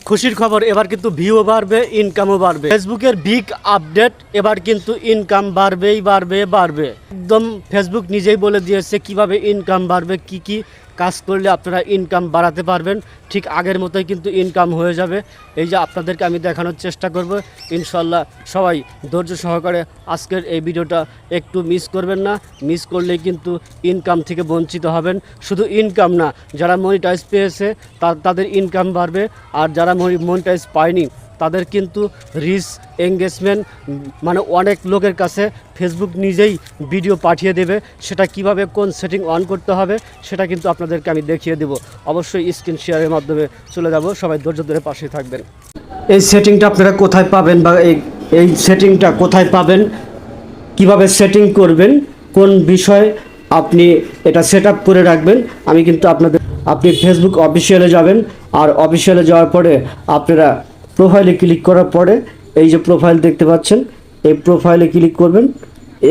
খুশির খবর, এবার কিন্তু ভিউও বাড়বে, ইনকামও বাড়বে। ফেসবুকের বিগ আপডেট, এবার কিন্তু ইনকাম বাড়বেই বাড়বে বাড়বে। একদম ফেসবুক নিজেই বলে দিয়েছে কিভাবে ইনকাম বাড়বে, কি কাজ করলে আপনারা ইনকাম বাড়াতে পারবেন। ঠিক আগের মতোই কিন্তু ইনকাম হয়ে যাবে। এই যে আপনাদেরকে আমি দেখানোর চেষ্টা করব, ইনশাল্লাহ সবাই ধৈর্য সহকারে আজকের এই ভিডিওটা একটু মিস করবেন না। মিস করলেই কিন্তু ইনকাম থেকে বঞ্চিত হবেন। শুধু ইনকাম না, যারা মনিটাইজ পেয়েছে তাদের ইনকাম বাড়বে, আর যারা মনিটাইজ পায়নি তাদের কিন্তু রিচ এঙ্গেজমেন্ট, মানে অনেক লোকের কাছে ফেসবুক নিজেই ভিডিও পাঠিয়ে দেবে। সেটা কিভাবে কোন সেটিং অন করতে হবে সেটা কিন্তু আপনাদেরকে আমি দেখিয়ে দেব। অবশ্যই স্ক্রিন শেয়ারের মাধ্যমে চলে যাব, সবাই ধৈর্য ধরে পাশে থাকবেন। এই সেটিংটা আপনারা কোথায় পাবেন, বা এই সেটিংটা কোথায় পাবেন, কিভাবে সেটিং করবেন, কোন বিষয়ে আপনি এটা সেট আপ করে রাখবেন, আমি কিন্তু আপনি ফেসবুক অফিসিয়ালে যাবেন। আর অফিসিয়ালে যাওয়ার পরে আপনারা প্রোফাইলে ক্লিক করার পরে এই যে প্রোফাইল দেখতে পাচ্ছেন, এই প্রোফাইলে ক্লিক করবেন,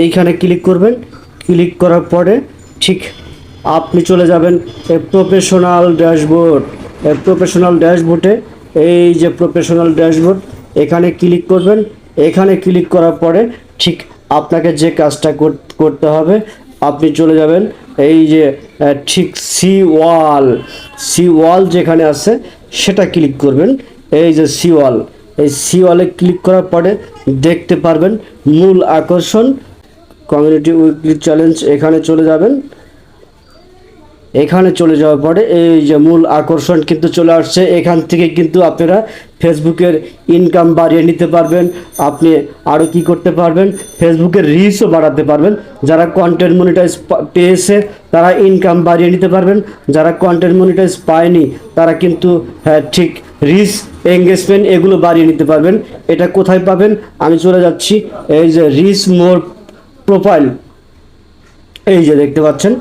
এইখানে ক্লিক করবেন। ক্লিক করার পরে ঠিক আপনি চলে যাবেন এই প্রফেশনাল ড্যাশবোর্ড। এই প্রফেশনাল ড্যাশবোর্ডে এই যে প্রফেশনাল ড্যাশবোর্ড, এখানে ক্লিক করবেন। এখানে ক্লিক করার পরে ঠিক আপনাকে যে কাজটা করতে হবে, আপনি চলে যাবেন এই যে ঠিক সি ওয়াল যেখানে আছে সেটা ক্লিক করবেন। এই যে সি ওয়ালে ক্লিক করার পরে দেখতে পারবেন মূল আকর্ষণ, কমিউনিটি উইকলি চ্যালেঞ্জ। এখানে চলে যাবেন। এখানে চলে যাওয়ার পরে এই যে মূল আকর্ষণ কিন্তু চলে আসছে। এখান থেকে কিন্তু আপনারা ফেসবুকের ইনকাম বাড়িয়ে নিতে পারবেন। আপনি আরও কি করতে পারবেন, ফেসবুকের রিচও বাড়াতে পারবেন। যারা কন্টেন্ট মনিটাইজ পেয়েছে তারা ইনকাম বাড়িয়ে নিতে পারবেন, যারা কন্টেন্ট মনিটাইজ পায়নি তারা কিন্তু ঠিক রিচ এঙ্গেজমেন্ট এগুলো বাড়িয়ে নিতে পারবেন। এটা কোথায় পাবেন, আমি চলে যাচ্ছি এই যে রিচ মোর প্রোফাইল, এই যে দেখতে পাচ্ছেন,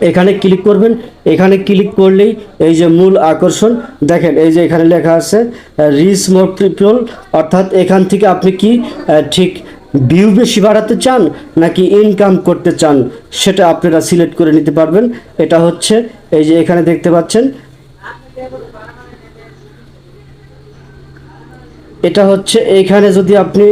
এখানে ক্লিক করবেন। এখানে ক্লিক করলেই এই যে মূল আকর্ষণ দেখেন, এই যে এখানে লেখা আছে রিচ মোর পিপল, অর্থাৎ এখান থেকে আপনি কি ঠিক ভিউ বেশি বাড়াতে চান নাকি ইনকাম করতে চান সেটা আপনারা সিলেক্ট করে নিতে পারবেন। এটা হচ্ছে এই যে এখানে দেখতে পাচ্ছেন, এটা হচ্ছে এখানে যদি আপনি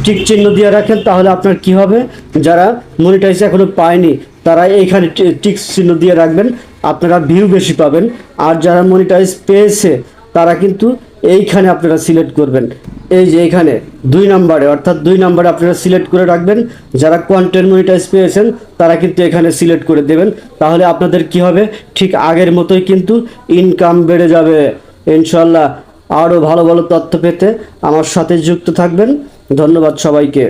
টিক চিহ্ন দিয়ে রাখেন তাহলে আপনার কি হবে, যারা মনিটাইজ এখনো পায়নি তারা এইখানে টিক চিহ্ন দিয়ে রাখবেন, আপনারা ভিউ বেশি পাবেন। আর যারা মনিটাইজ পেয়েছে তারা কিন্তু এইখানে আপনারা সিলেক্ট করবেন, এই যে এখানে 2 নম্বরে, অর্থাৎ 2 নম্বরে আপনারা সিলেক্ট করে রাখবেন। যারা কন্টেন্ট মনিটাইজ পেয়েছেন তারা কিন্তু এখানে সিলেক্ট করে দেবেন। তাহলে আপনাদের কি হবে, ঠিক আগের মতোই কিন্তু ইনকাম বেড়ে যাবে ইনশাল্লাহ। আরও ভালো ভালো তথ্য পেতে আমার সাথে যুক্ত থাকবেন। ধন্যবাদ সবাইকে।